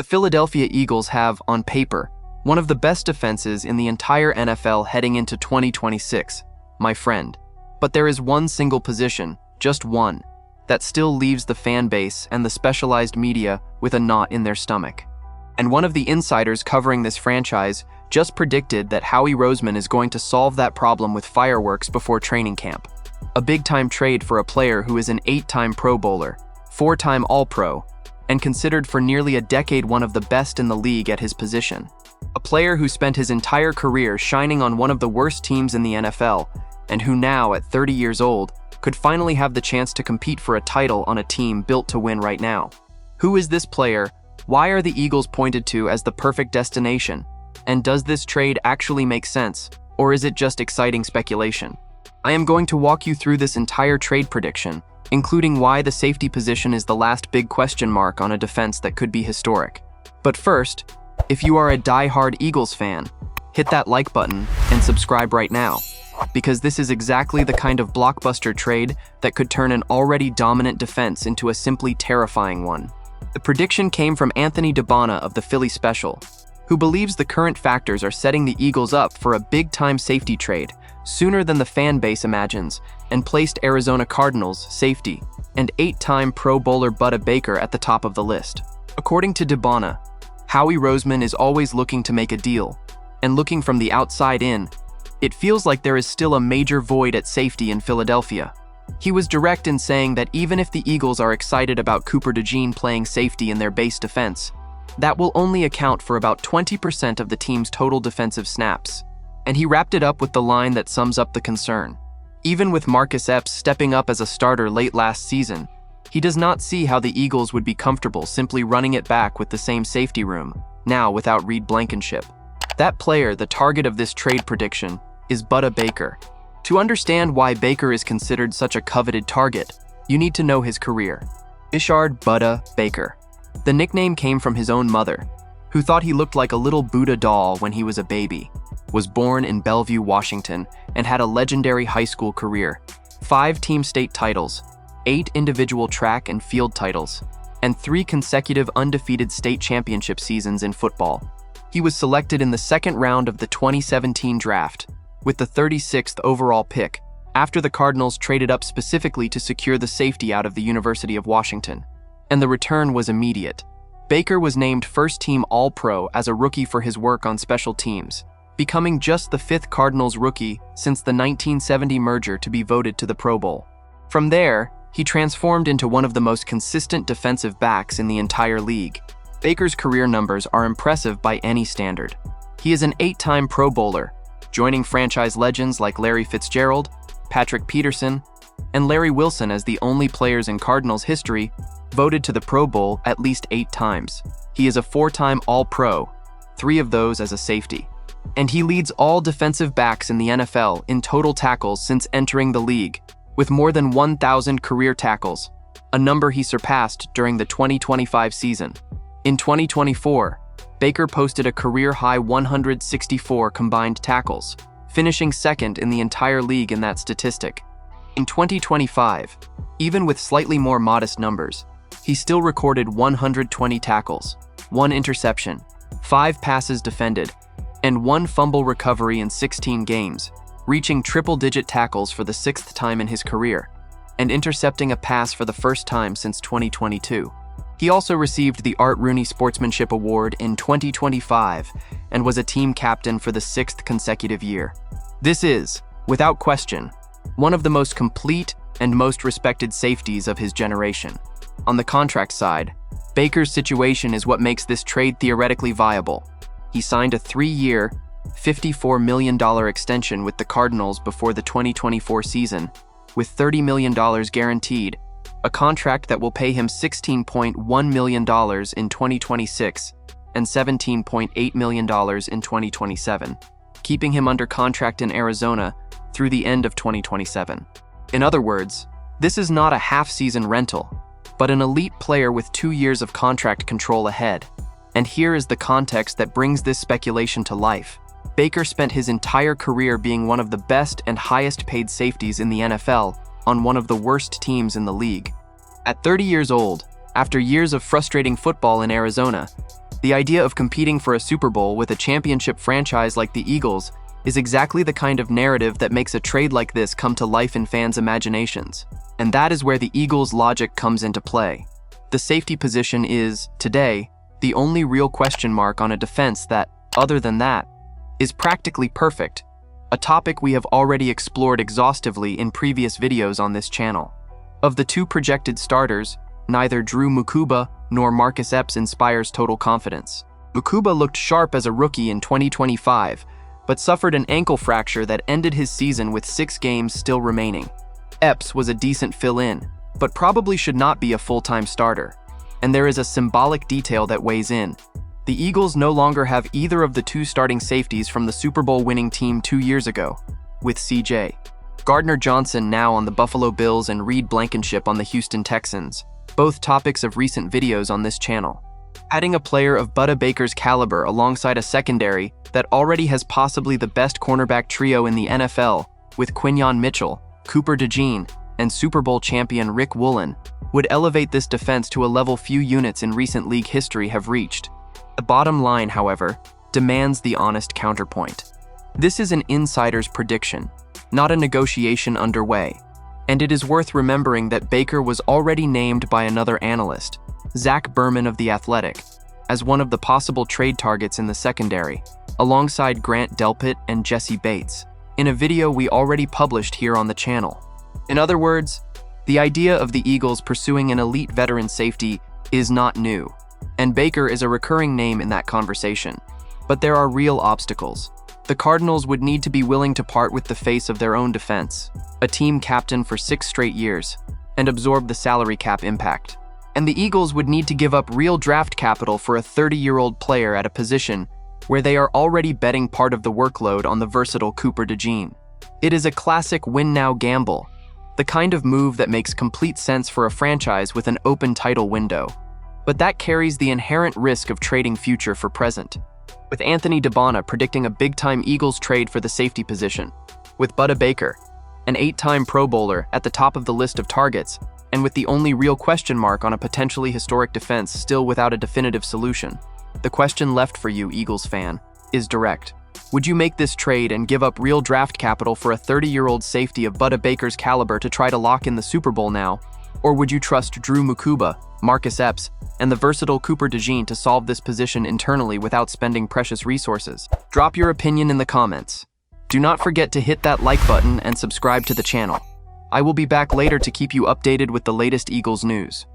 Philadelphia Eagles have, on paper, one of the best defenses in the entire NFL heading into 2026, my friend. But there is one single position, just one, that still leaves the fan base and the specialized media with a knot in their stomach. And one of the insiders covering this franchise just predicted that Howie Roseman is going to solve that problem with fireworks before training camp. A big-time trade for a player who is an 8-time Pro Bowler, 4-time All-Pro, and considered for nearly a decade one of the best in the league at his position. A player who spent his entire career shining on one of the worst teams in the NFL, and who now, at 30 years old, could finally have the chance to compete for a title on a team built to win right now. Who is this player? Why are the Eagles pointed to as the perfect destination? And does this trade actually make sense, or is it just exciting speculation? I am going to walk you through this entire trade prediction, including why the safety position is the last big question mark on a defense that could be historic. But first, if you are a die-hard Eagles fan, hit that like button and subscribe right now, because this is exactly the kind of blockbuster trade that could turn an already dominant defense into a simply terrifying one. The prediction came from Anthony Debona of the Philly Special, who believes the current factors are setting the Eagles up for a big-time safety trade sooner than the fan base imagines, and placed Arizona Cardinals safety and 8-time Pro Bowler Budda Baker at the top of the list. According to Debona, Howie Roseman is always looking to make a deal, and looking from the outside in, it feels like there is still a major void at safety in Philadelphia. He was direct in saying that even if the Eagles are excited about Cooper DeJean playing safety in their base defense, that will only account for about 20% of the team's total defensive snaps. And he wrapped it up with the line that sums up the concern. Even with Marcus Epps stepping up as a starter late last season, he does not see how the Eagles would be comfortable simply running it back with the same safety room, now without Reed Blankenship. That player, the target of this trade prediction, is Budda Baker. To understand why Baker is considered such a coveted target, you need to know his career. Ishard Budda Baker. The nickname came from his own mother, who thought he looked like a little Buddha doll when he was a baby, was born in Bellevue, Washington, and had a legendary high school career. 5 team state titles, 8 individual track and field titles, and 3 consecutive undefeated state championship seasons in football. He was selected in the second round of the 2017 draft, with the 36th overall pick, after the Cardinals traded up specifically to secure the safety out of the University of Washington. And the return was immediate. Baker was named first-team All-Pro as a rookie for his work on special teams, becoming just the 5th Cardinals rookie since the 1970 merger to be voted to the Pro Bowl. From there, he transformed into one of the most consistent defensive backs in the entire league. Baker's career numbers are impressive by any standard. He is an 8-time Pro Bowler, joining franchise legends like Larry Fitzgerald, Patrick Peterson, and Larry Wilson as the only players in Cardinals history voted to the Pro Bowl at least 8 times. He is a 4-time All-Pro, 3 of those as a safety. And he leads all defensive backs in the NFL in total tackles since entering the league, with more than 1,000 career tackles, a number he surpassed during the 2025 season. In 2024, Baker posted a career-high 164 combined tackles, finishing second in the entire league in that statistic. In 2025, even with slightly more modest numbers, he still recorded 120 tackles, 1 interception, 5 passes defended, and 1 fumble recovery in 16 games, reaching triple-digit tackles for the 6th time in his career, and intercepting a pass for the first time since 2022. He also received the Art Rooney Sportsmanship Award in 2025 and was a team captain for the 6th consecutive year. This is, without question, one of the most complete and most respected safeties of his generation. On the contract side, Baker's situation is what makes this trade theoretically viable. He signed a 3-year, $54 million extension with the Cardinals before the 2024 season, with $30 million guaranteed, a contract that will pay him $16.1 million in 2026 and $17.8 million in 2027, keeping him under contract in Arizona through the end of 2027. In other words, this is not a half-season rental, but an elite player with 2 years of contract control ahead. And here is the context that brings this speculation to life. Baker spent his entire career being one of the best and highest-paid safeties in the NFL on one of the worst teams in the league. At 30 years old, after years of frustrating football in Arizona, The idea of competing for a Super Bowl with a championship franchise like the Eagles is exactly the kind of narrative that makes a trade like this come to life in fans' imaginations. And that is where the Eagles' logic comes into play. The safety position is, today, the only real question mark on a defense that, other than that, is practically perfect, a topic we have already explored exhaustively in previous videos on this channel. Of the two projected starters, neither Drew Mukuba nor Marcus Epps inspires total confidence. Mukuba looked sharp as a rookie in 2025, but suffered an ankle fracture that ended his season with 6 games still remaining. Epps was a decent fill-in, but probably should not be a full-time starter. And there is a symbolic detail that weighs in. The Eagles no longer have either of the two starting safeties from the Super Bowl winning team 2 years ago, with C.J. Gardner-Johnson now on the Buffalo Bills and Reed Blankenship on the Houston Texans, both topics of recent videos on this channel. Adding a player of Budda Baker's caliber alongside a secondary that already has possibly the best cornerback trio in the NFL, with Quinyon Mitchell, Cooper DeJean, and Super Bowl champion Rick Woolen, would elevate this defense to a level few units in recent league history have reached. The bottom line, however, demands the honest counterpoint. This is an insider's prediction, not a negotiation underway, and it is worth remembering that Baker was already named by another analyst, Zach Berman of The Athletic, as one of the possible trade targets in the secondary, alongside Grant Delpit and Jesse Bates, in a video we already published here on the channel. In other words, the idea of the Eagles pursuing an elite veteran safety is not new, and Baker is a recurring name in that conversation. But there are real obstacles. The Cardinals would need to be willing to part with the face of their own defense, a team captain for 6 straight years, and absorb the salary cap impact. And the Eagles would need to give up real draft capital for a 30-year-old player at a position where they are already betting part of the workload on the versatile Cooper DeJean. It is a classic win-now gamble, the kind of move that makes complete sense for a franchise with an open title window. But that carries the inherent risk of trading future for present. With Anthony DeBona predicting a big-time Eagles trade for the safety position, with Budda Baker, an 8-time Pro Bowler, at the top of the list of targets, and with the only real question mark on a potentially historic defense still without a definitive solution, the question left for you, Eagles fan, is direct. Would you make this trade and give up real draft capital for a 30-year-old safety of Budda Baker's caliber to try to lock in the Super Bowl now? Or would you trust Drew Mukuba, Marcus Epps, and the versatile Cooper DeJean to solve this position internally without spending precious resources? Drop your opinion in the comments. Do not forget to hit that like button and subscribe to the channel. I will be back later to keep you updated with the latest Eagles news.